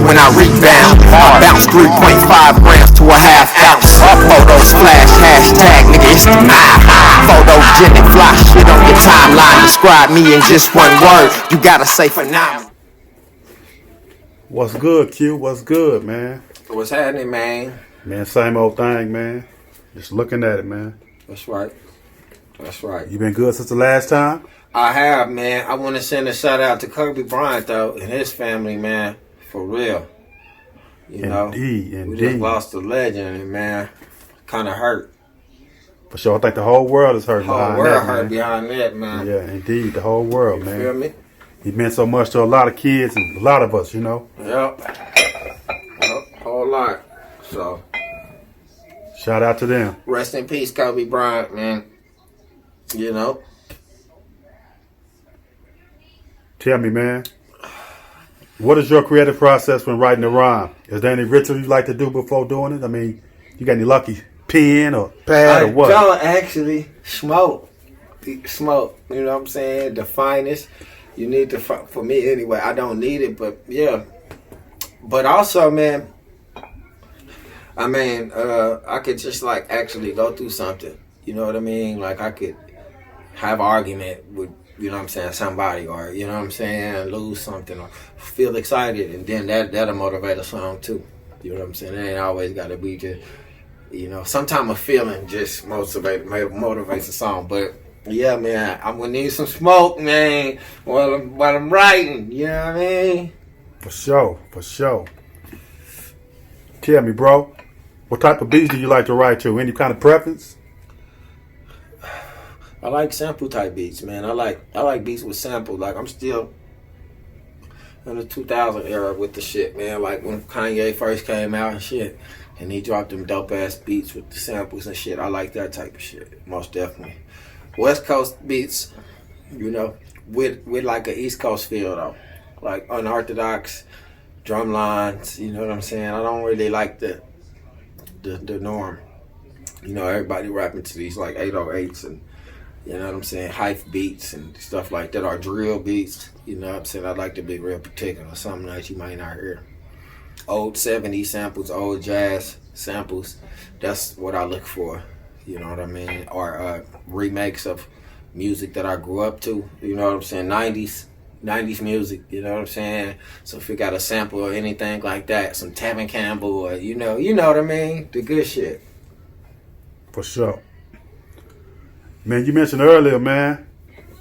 when I rebound. I bounce 3.5 grams to a half ounce. Photos flash, hashtag nigga, it's the nine. Photogenic, fly shit on your timeline. Describe me in just one word, you gotta say phenomenal. What's good, Q? What's good, man? What's happening, man? Man, same old thing, man. Just looking at it, man. That's right. That's right. You been good since the last time? I have, man. I want to send a shout out to Kobe Bryant, though, and his family, man. For real. You know? Indeed. We just lost a legend, and, man, kind of hurt. For sure. I think the whole world is hurting behind that, The whole world man. hurt behind that, man. Yeah, indeed. The whole world, man. You feel me? He meant so much to a lot of kids and a lot of us, you know? Yep. Whole lot. So, shout out to them. rest in peace, Kobe Bryant, man. You know? Tell me, man. What is your creative process when writing a rhyme? Is there any ritual you like to do before doing it? I mean, you got any lucky pen or pad or what? I don't actually smoke. Smoke, you know what I'm saying? The finest. You need to, for me anyway, I don't need it, but yeah. But also, man, I mean, I could just like actually go through something. You know what I mean? Like I could have an argument with, you know what I'm saying, somebody, or, you know what I'm saying, lose something, or feel excited, and then that'll motivate a song too. You know what I'm saying? It ain't always got to be just, you know, sometimes a feeling just motivates a song, but yeah, man, I'm gonna need some smoke, man, while I'm writing. You know what I mean? For sure, for sure. Tell me, bro, what type of beats do you like to write to? Any kind of preference? I like sample type beats, man. I like beats with sample. Like I'm still in the 2000 era with the shit, man. Like when Kanye first came out and shit, and he dropped them dope ass beats with the samples and shit. I like that type of shit, most definitely. West Coast beats, you know, with like an East Coast feel though, like unorthodox drum lines. You know what I'm saying? I don't really like the norm. You know, everybody rapping to these like 808s and, you know what I'm saying, hype beats and stuff like that, or drill beats. You know what I'm saying? I like to be real particular. Something that you might not hear. Old 70s samples, old jazz samples. That's what I look for. You know what I mean? Or remakes of music that I grew up to. You know what I'm saying? 90s music. You know what I'm saying? So if you got a sample or anything like that, some Tevin Campbell, or you know what I mean? The good shit. For sure. Man, you mentioned earlier, man,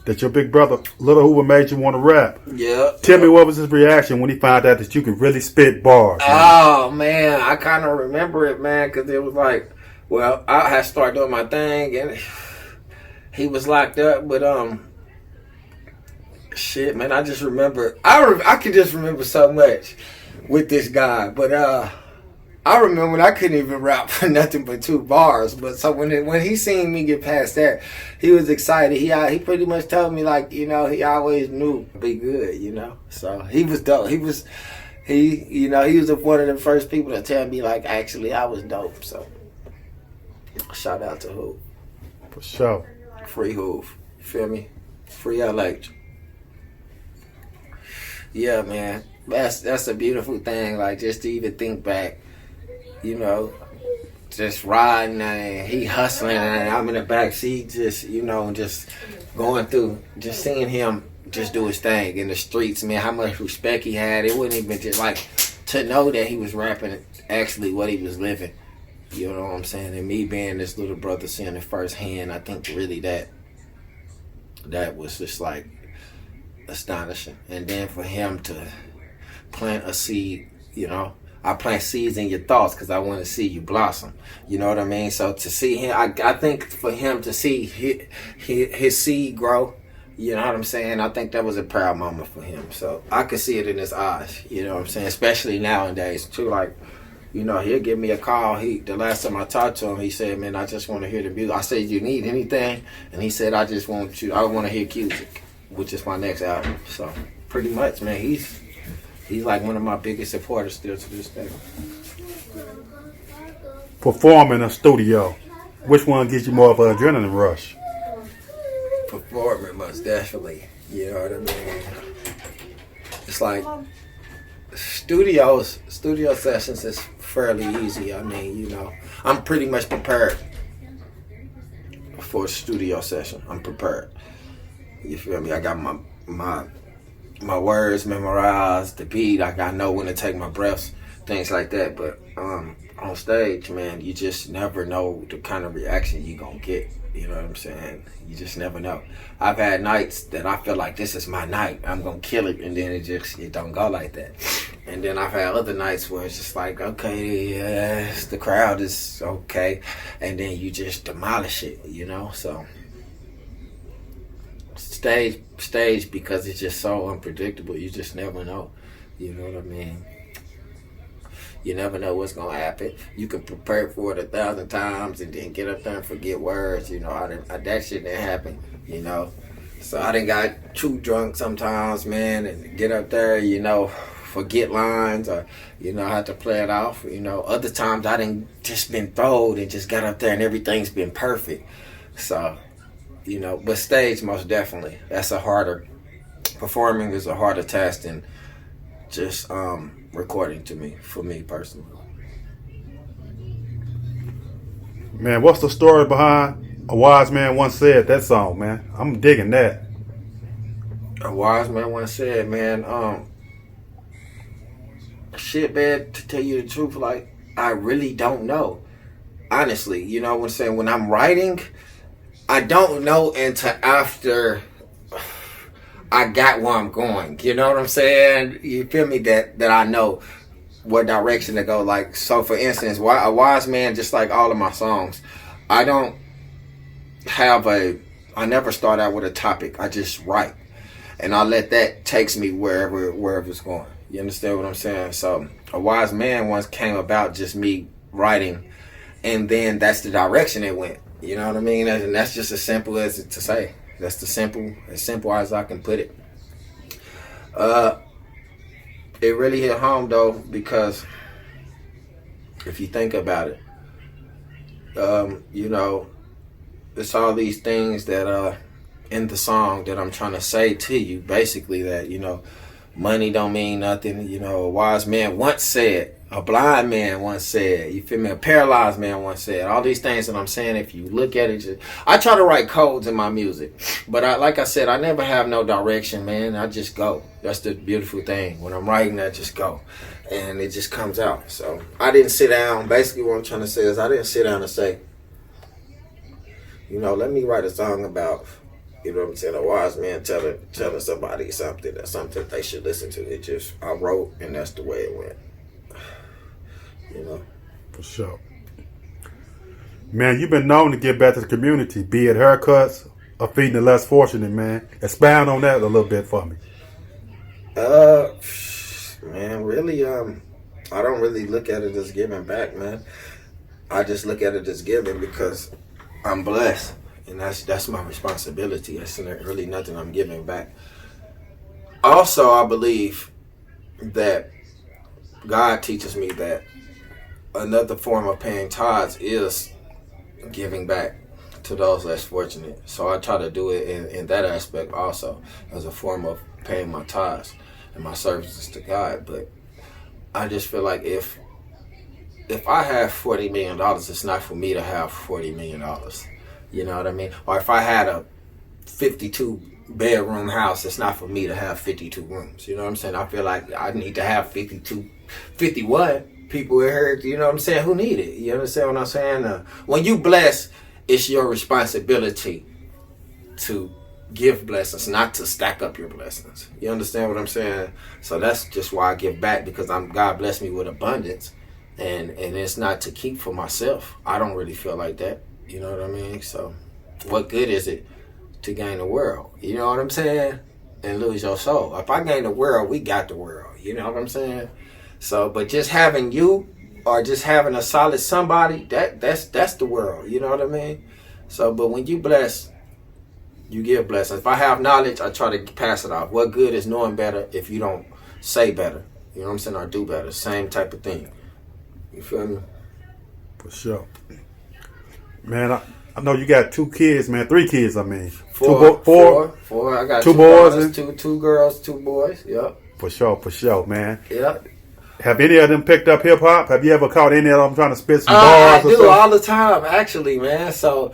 that your big brother, Little Hoover, made you want to rap. Yeah. Tell me, what was his reaction when he found out that you could really spit bars? Man? Oh, man. I kind of remember it, man, because it was like, well, I had started doing my thing, and he was locked up, but, shit, man, I just remember, I could just remember so much with this guy, but, I remember when I couldn't even rap for nothing but 2 bars, but so when he seen me get past that, he was excited. He pretty much told me, like, you know, he always knew to be good, you know, so he was dope. He was one of the first people to tell me, like, actually, I was dope, so. Shout out to Hoove. For sure. Free Hoove. You feel me? Free LH. Yeah, man. That's a beautiful thing. Like, just to even think back, you know, just riding and he hustling and I'm in the back seat just, you know, just going through, just seeing him just do his thing in the streets, man, how much respect he had. It wouldn't even just like to know that he was rapping actually what he was living. You know what I'm saying? And me being this little brother seeing it firsthand, I think really that was just like astonishing. And then for him to plant a seed, you know, I plant seeds in your thoughts because I want to see you blossom. You know what I mean? So to see him, I think for him to see his seed grow, you know what I'm saying? I think that was a proud moment for him. So I could see it in his eyes, you know what I'm saying? Especially nowadays too, like, you know, he'll give me a call. The last time I talked to him, he said, man, I just want to hear the music. I said, you need anything? And he said, I want to hear music, which is my next album. So pretty much, man, he's like one of my biggest supporters still to this day. Perform in a studio. Which one gives you more of an adrenaline rush? Performing, most definitely. You know what I mean? It's like studio sessions is fairly easy. I mean, you know, I'm pretty much prepared for a studio session. I'm prepared. You feel me? I got my words memorized, the beat. I know when to take my breaths, things like that. But on stage, man, you just never know the kind of reaction you gonna get. You know what I'm saying? You just never know. I've had nights that I feel like this is my night. I'm gonna kill it, and then it don't go like that. And then I've had other nights where it's just like, okay, yes, the crowd is okay, and then you just demolish it. You know, so stage because it's just so unpredictable. You just never know. You know what I mean? You never know what's gonna happen. You can prepare for it 1,000 times and then get up there and forget words. You know, that shit didn't happen. You know, so I done got too drunk sometimes, man, and get up there, you know, forget lines or, you know, I have to play it off. You know, other times I done just been throwed and just got up there and everything's been perfect. So, you know, but stage most definitely. Performing is a harder task than just recording for me personally. Man, what's the story behind A Wise Man Once Said? That song, man. I'm digging that. A wise man once said, man, shit, man, to tell you the truth, like, I really don't know. Honestly, you know what I'm saying? When I'm writing, I don't know until after I got where I'm going. You know what I'm saying? You feel me? That I know what direction to go. Like, so for instance, A Wise Man, just like all of my songs, I never start out with a topic. I just write. And I let that takes me wherever it's going. You understand what I'm saying? So A Wise Man once came about just me writing, and then that's the direction it went. You know what I mean? And that's just as simple as it to say. That's as simple as I can put it. It really hit home though, because if you think about it, you know, it's all these things that in the song that I'm trying to say to you, basically that, you know, money don't mean nothing. You know, a wise man once said, a blind man once said, you feel me? A paralyzed man once said. All these things that I'm saying, if you look at it, I try to write codes in my music, but like I said, I never have no direction, man. I just go. That's the beautiful thing. When I'm writing, I just go, and it just comes out. So I didn't sit down. Basically, what I'm trying to say is, I didn't sit down and say, you know, let me write a song about, you know what I'm saying, a wise man telling somebody something they should listen to. It just, I wrote, and that's the way it went. You know? For sure. Man, you've been known to give back to the community, be it haircuts or feeding the less fortunate, man. Expound on that a little bit for me. Man, really, I don't really look at it as giving back, man. I just look at it as giving because I'm blessed, and that's my responsibility. That's really nothing I'm giving back. Also, I believe that God teaches me that another form of paying tithes is giving back to those less fortunate. So I try to do it in that aspect also, as a form of paying my tithes and my services to God. But I just feel like if I have $40 million, it's not for me to have $40 million. You know what I mean? Or if I had a 52 bedroom house, it's not for me to have 52 rooms. You know what I'm saying? I feel like I need to have 51 people in here, you know what I'm saying, who need it. You understand what I'm saying? When you bless, it's your responsibility to give blessings, not to stack up your blessings. You understand what I'm saying? So that's just why I give back, because God blessed me with abundance, and it's not to keep for myself. I don't really feel like that. You know what I mean? So what good is it to gain the world? You know what I'm saying? And lose your soul. If I gain the world, we got the world. You know what I'm saying? So, but just having you, or just having a solid somebody, that's the world. You know what I mean? So, but when you bless, you give blessings. If I have knowledge, I try to pass it off. What good is knowing better if you don't say better? You know what I'm saying? Or do better. Same type of thing. You feel me? For sure. Man, I know you got 2 kids, man. 3 kids, I mean. Four. I got 2 boys and two girls, 2 boys. Yep. For sure, man. Yep. Have any of them picked up hip hop? Have you ever caught any of them trying to spit some I bars or do something? all the time, actually, man. So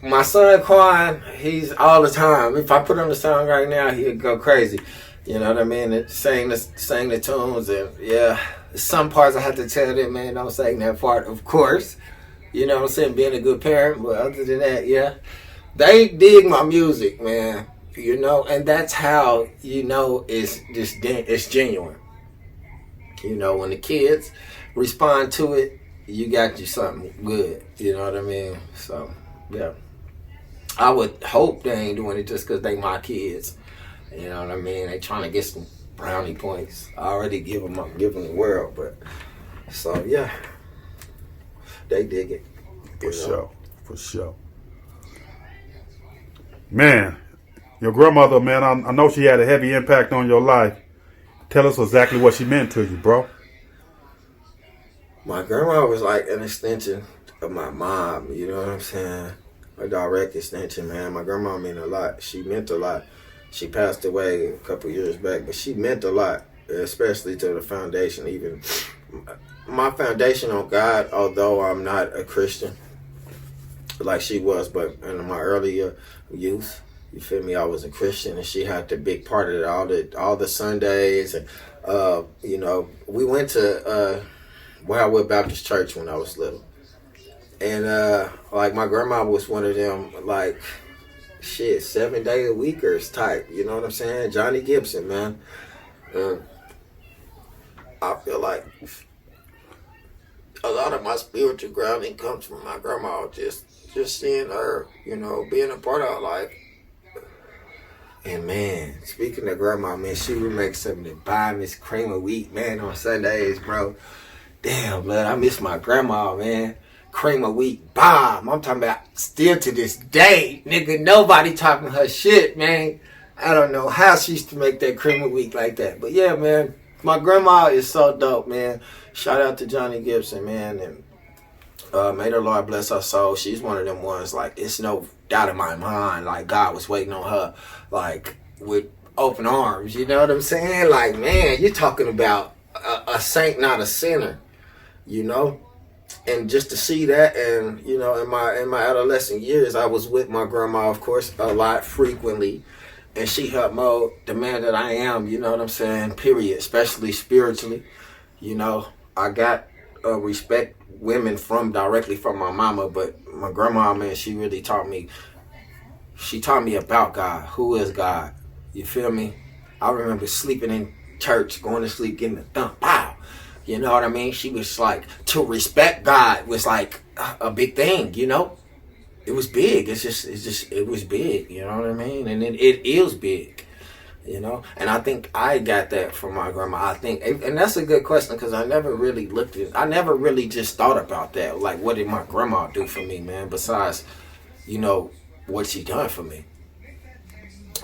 my son Quan, he's all the time. If I put on the song right now, he'd go crazy. You know what I mean? And sing the tunes, and yeah, some parts I have to tell them, man, don't sing that part, of course. You know what I'm saying? Being a good parent, but other than that, yeah, they dig my music, man. You know, and that's how you know it's genuine. You know, when the kids respond to it, you got you something good. You know what I mean? So, yeah. I would hope they ain't doing it just because they my kids. You know what I mean? They trying to get some brownie points. I already give them the world, but so yeah, they dig it. For sure. Man, your grandmother, man, I know she had a heavy impact on your life. Tell us exactly what she meant to you, bro. My grandma was like an extension of my mom. You know what I'm saying? A direct extension, man. My grandma meant a lot. She meant a lot. She passed away a couple years back, but she meant a lot, especially to the foundation. Even my foundation on God, although I'm not a Christian like she was, but in my earlier youth, you feel me, I was a Christian, and she had the big part of it, all the Sundays, and you know, we went to Wildwood Baptist Church when I was little. And like my grandma was one of them, like, 7 day a weekers type, you know what I'm saying? Johnny Gibson, man. I feel like a lot of my spiritual grounding comes from my grandma, just seeing her, you know, being a part of her life. And man, speaking of grandma, man, she would make something to buy Miss Cream of Wheat, man, on Sundays, bro. Damn, blood, I miss my grandma, man. Cream of Wheat bomb. I'm talking about still to this day, nigga. Nobody talking her shit, man. I don't know how she used to make that cream of wheat like that. But yeah, man, my grandma is so dope, man. Shout out to Johnny Gibson, man. And may the Lord bless her soul. She's one of them ones, like, it's no doubt in my mind, like, God was waiting on her, like, with open arms. You know what I'm saying? Like, man, you're talking about a saint, not a sinner, you know? And just to see that, and you know, in my adolescent years, I was with my grandma, of course, a lot, frequently, and she helped mold the man that I am. You know what I'm saying? Period. Especially spiritually. You know, I got respect women directly from my mama, but my grandma, man, she really taught me. She taught me about God. Who is God? You feel me? I remember sleeping in church, going to sleep, getting a thump. Wow. You know what I mean? She was like, to respect God was like a big thing, you know? It was big. It was big, you know what I mean? And it is big, you know? And I think I got that from my grandma. I think, and that's a good question, because I never really I never really just thought about that. Like, what did my grandma do for me, man? Besides, you know, what she done for me.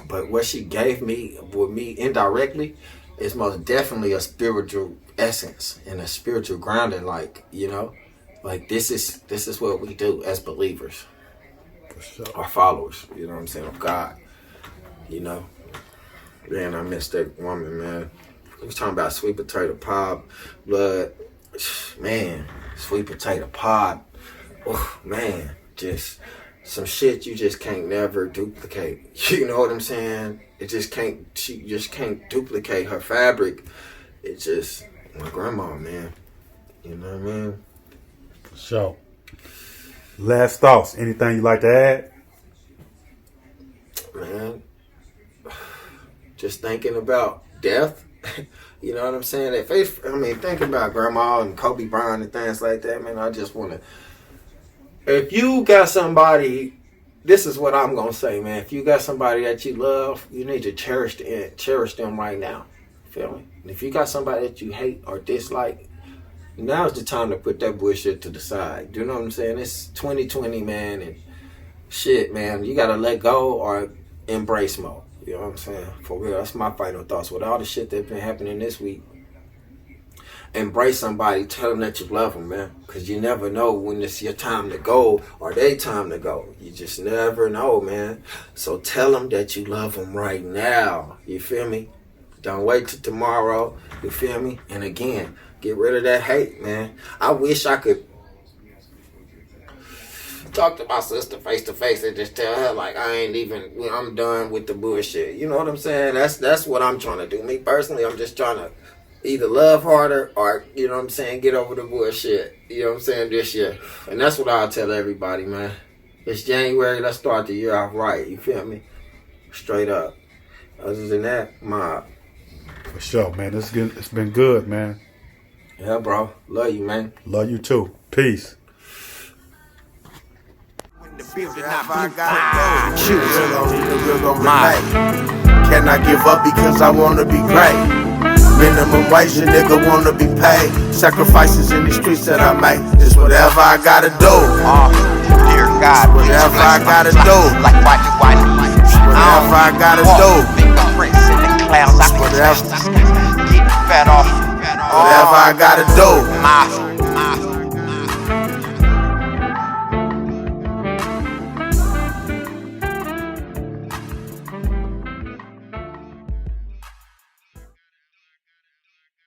But what she gave me, with me indirectly, is most definitely a spiritual essence and a spiritual grounding, like, you know, like this is what we do as believers, or followers, you know what I'm saying, of God, you know. Man, I miss that woman, man. We was talking about sweet potato pie, blood, man, sweet potato pie, oh, man, just some shit you just can't never duplicate, you know what I'm saying? She just can't duplicate her fabric. It's just my grandma, man. You know what I mean? For sure. Last thoughts. Anything you like to add? Man, just thinking about death. You know what I'm saying? Thinking about grandma and Kobe Bryant and things like that, man, I just want to... If you got somebody... This is what I'm going to say, man. If you got somebody that you love, you need to cherish them right now. Feel me? And if you got somebody that you hate or dislike, now's the time to put that bullshit to the side. You know what I'm saying? It's 2020, man, and shit, man. You got to let go or embrace mode. You know what I'm saying? For real, that's my final thoughts. With all the shit that's been happening this week, embrace somebody, tell them that you love them, man. Because you never know when it's your time to go or their time to go. You just never know, man. So tell them that you love them right now. You feel me? Don't wait till tomorrow. You feel me? And again, get rid of that hate, man. I wish I could talk to my sister face to face and just tell her like I'm done with the bullshit. You know what I'm saying? That's what I'm trying to do. Me personally, I'm just trying to either love harder or, you know what I'm saying, get over the bullshit. You know what I'm saying, this year. And that's what I'll tell everybody, man. It's January, let's start the year off right. You feel me? Straight up. Other than that, mob. For sure, man. It's been good, man. Yeah, bro. Love you, man. Love you too. Peace. Can I give up because I wanna be great? Minimum wage, a nigga wanna be paid. Sacrifices in the streets that I make. It's whatever I gotta do. Dear God, whatever I gotta do. Like why whatever I gotta do. Fingerprints in the clouds. I can Whatever. get fed off. Whatever I gotta do.